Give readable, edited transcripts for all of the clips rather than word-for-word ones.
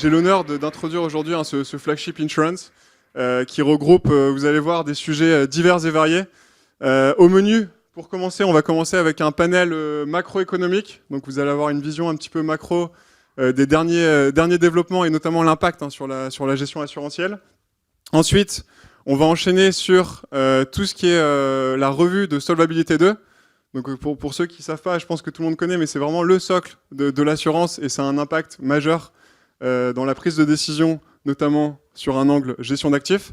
J'ai l'honneur d'introduire aujourd'hui ce flagship insurance qui regroupe, vous allez voir, des sujets divers et variés. Au menu, pour commencer, on va commencer avec un panel macroéconomique. Donc vous allez avoir une vision un petit peu macro des derniers développements et notamment l'impact sur la gestion assurantielle. Ensuite, on va enchaîner sur tout ce qui est la revue de Solvabilité 2. Donc pour ceux qui ne savent pas, je pense que tout le monde connaît, mais c'est vraiment le socle de l'assurance et ça a un impact majeur dans la prise de décision, notamment sur un angle gestion d'actifs.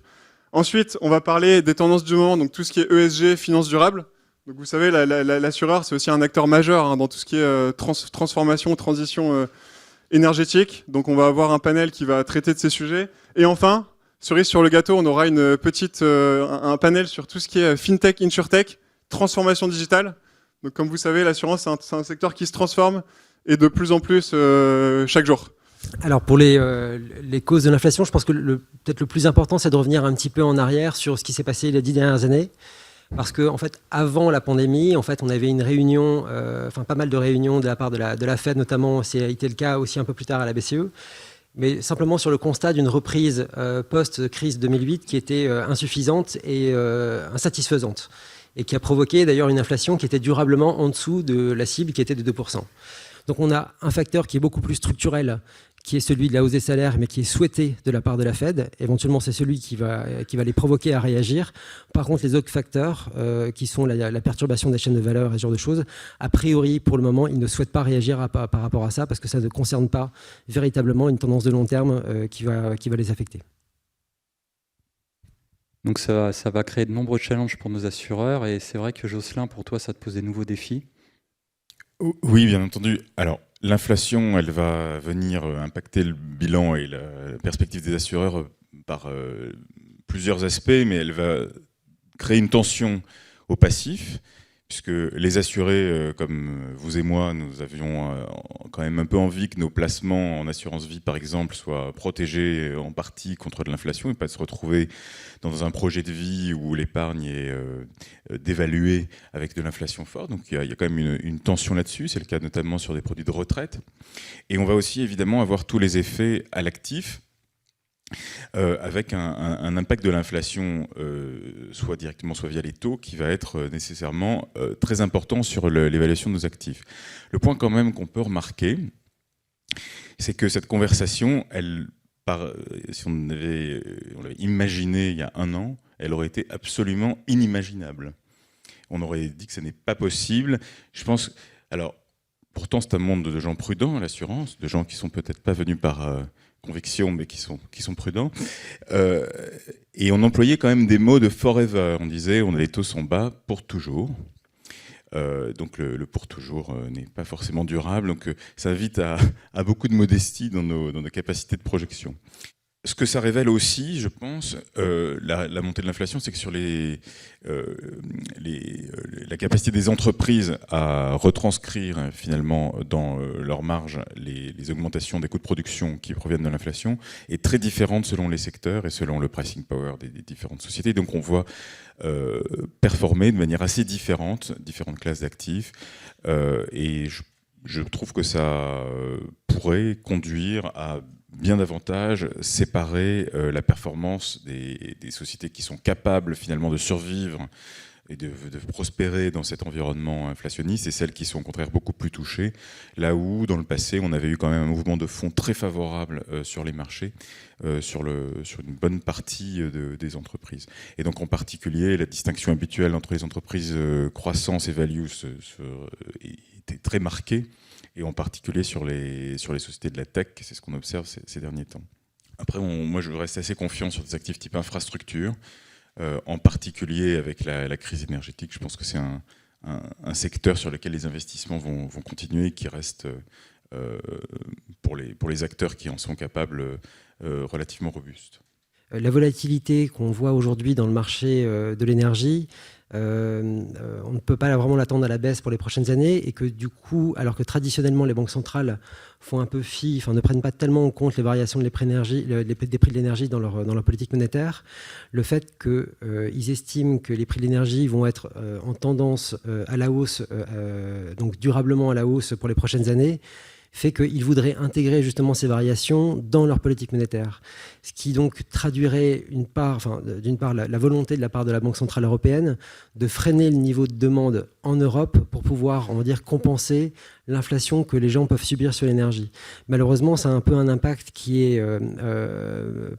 Ensuite, on va parler des tendances du moment, donc tout ce qui est ESG, finance durable. Donc vous savez, l'assureur, c'est aussi un acteur majeur dans tout ce qui est transformation, transition énergétique. Donc on va avoir un panel qui va traiter de ces sujets. Et enfin, cerise sur le gâteau, on aura un panel sur tout ce qui est FinTech, InsurTech, transformation digitale. Donc comme vous savez, l'assurance, c'est un secteur qui se transforme et de plus en plus chaque jour. Alors pour les causes de l'inflation, je pense que peut-être le plus important, c'est de revenir un petit peu en arrière sur ce qui s'est passé les 10 dernières années. Parce que, en fait, avant la pandémie, en fait, on avait une réunion, pas mal de réunions de la part de la Fed, notamment, ça a été le cas aussi un peu plus tard à la BCE. Mais simplement sur le constat d'une reprise post-crise 2008 qui était insuffisante et insatisfaisante. Et qui a provoqué d'ailleurs une inflation qui était durablement en dessous de la cible qui était de 2%. Donc on a un facteur qui est beaucoup plus structurel, qui est celui de la hausse des salaires, mais qui est souhaité de la part de la Fed. Éventuellement, c'est celui qui va les provoquer à réagir. Par contre, les autres facteurs, qui sont la perturbation des chaînes de valeur et ce genre de choses, a priori, pour le moment, ils ne souhaitent pas réagir par rapport à ça, parce que ça ne concerne pas véritablement une tendance de long terme qui va les affecter. Donc ça va créer de nombreux challenges pour nos assureurs, et c'est vrai que Jocelyn, pour toi, ça te pose des nouveaux défis. Oui, bien entendu. Alors, l'inflation, elle va venir impacter le bilan et la perspective des assureurs par plusieurs aspects, mais elle va créer une tension au passif, puisque les assurés, comme vous et moi, nous avions quand même un peu envie que nos placements en assurance vie, par exemple, soient protégés en partie contre de l'inflation et pas de se retrouver dans un projet de vie où l'épargne est dévaluée avec de l'inflation forte. Donc il y a quand même une tension là-dessus, c'est le cas notamment sur des produits de retraite. Et on va aussi évidemment avoir tous les effets à l'actif, avec un impact de l'inflation, soit directement, soit via les taux, qui va être nécessairement très important sur l'évaluation de nos actifs. Le point quand même qu'on peut remarquer, c'est que cette conversation, si on l'avait imaginée il y a un an, elle aurait été absolument inimaginable. On aurait dit que ce n'est pas possible. Je pense, alors, pourtant c'est un monde de gens prudents, l'assurance, de gens qui sont peut-être pas venus par conviction, mais qui sont prudents. Et on employait quand même des mots de forever. On disait, les taux sont bas pour toujours. Donc le pour toujours n'est pas forcément durable. Donc ça invite à beaucoup de modestie dans nos capacités de projection. Ce que ça révèle aussi, je pense, la montée de l'inflation, c'est que sur la capacité des entreprises à retranscrire finalement dans leur marge les augmentations des coûts de production qui proviennent de l'inflation est très différente selon les secteurs et selon le pricing power des différentes sociétés. Donc on voit performer de manière assez différentes classes d'actifs. Et je trouve que ça pourrait conduire à bien davantage séparer la performance des sociétés qui sont capables finalement de survivre et de prospérer dans cet environnement inflationniste et celles qui sont au contraire beaucoup plus touchées, là où dans le passé on avait eu quand même un mouvement de fonds très favorable sur les marchés, sur une bonne partie des entreprises. Et donc en particulier la distinction habituelle entre les entreprises croissance et value était très marquée, et en particulier sur les sociétés de la tech, c'est ce qu'on observe ces derniers temps. Après, moi je reste assez confiant sur des actifs type infrastructure, en particulier avec la crise énergétique. Je pense que c'est un secteur sur lequel les investissements vont continuer, qui reste, pour les acteurs qui en sont capables, relativement robuste. La volatilité qu'on voit aujourd'hui dans le marché de l'énergie, on ne peut pas vraiment l'attendre à la baisse pour les prochaines années, et que du coup, alors que traditionnellement les banques centrales font un peu ne prennent pas tellement en compte les variations des prix de l'énergie dans leur politique monétaire, le fait qu'ils estiment que les prix de l'énergie vont être en tendance à la hausse, donc durablement à la hausse pour les prochaines années, fait qu'ils voudraient intégrer justement ces variations dans leur politique monétaire. Ce qui donc traduirait d'une part la volonté de la part de la Banque Centrale Européenne de freiner le niveau de demande en Europe pour pouvoir, on va dire, compenser l'inflation que les gens peuvent subir sur l'énergie. Malheureusement, ça a un peu un impact qui est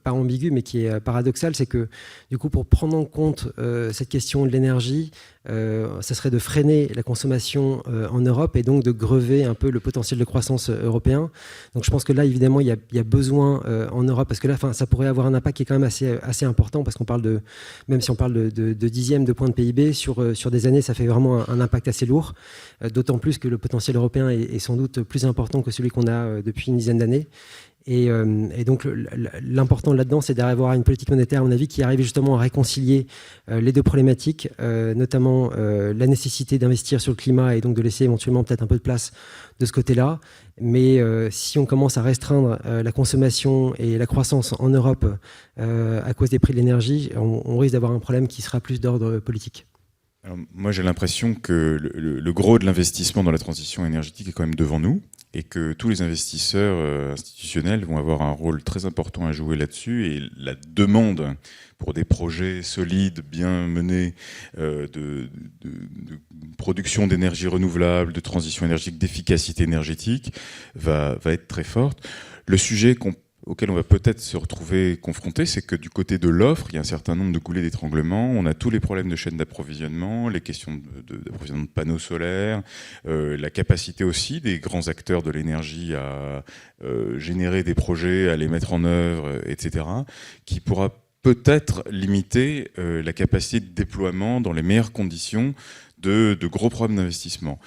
pas ambigu, mais qui est paradoxal, c'est que du coup, pour prendre en compte cette question de l'énergie, ça serait de freiner la consommation en Europe et donc de grever un peu le potentiel de croissance européen. Donc je pense que là, évidemment, il y a besoin en Europe, parce que là, ça pourrait avoir un impact qui est quand même assez important, parce qu'on parle même si on parle de dixièmes de points de PIB, sur des années, ça fait vraiment un impact assez lourd, d'autant plus que le potentiel européen est sans doute plus important que celui qu'on a depuis une dizaine d'années. Et donc l'important là-dedans, c'est d'avoir une politique monétaire, à mon avis, qui arrive justement à réconcilier les deux problématiques, notamment la nécessité d'investir sur le climat et donc de laisser éventuellement peut-être un peu de place de ce côté-là. Mais si on commence à restreindre la consommation et la croissance en Europe à cause des prix de l'énergie, on risque d'avoir un problème qui sera plus d'ordre politique. Alors, moi, j'ai l'impression que le gros de l'investissement dans la transition énergétique est quand même devant nous, et que tous les investisseurs institutionnels vont avoir un rôle très important à jouer là-dessus, et la demande pour des projets solides, bien menés, de production d'énergie renouvelable, de transition énergétique, d'efficacité énergétique, va être très forte. Le sujet auquel on va peut-être se retrouver confronté, c'est que du côté de l'offre, il y a un certain nombre de goulets d'étranglement. On a tous les problèmes de chaîne d'approvisionnement, les questions d'approvisionnement de panneaux solaires, la capacité aussi des grands acteurs de l'énergie à générer des projets, à les mettre en œuvre, etc., qui pourra peut-être limiter la capacité de déploiement dans les meilleures conditions de gros programmes d'investissement.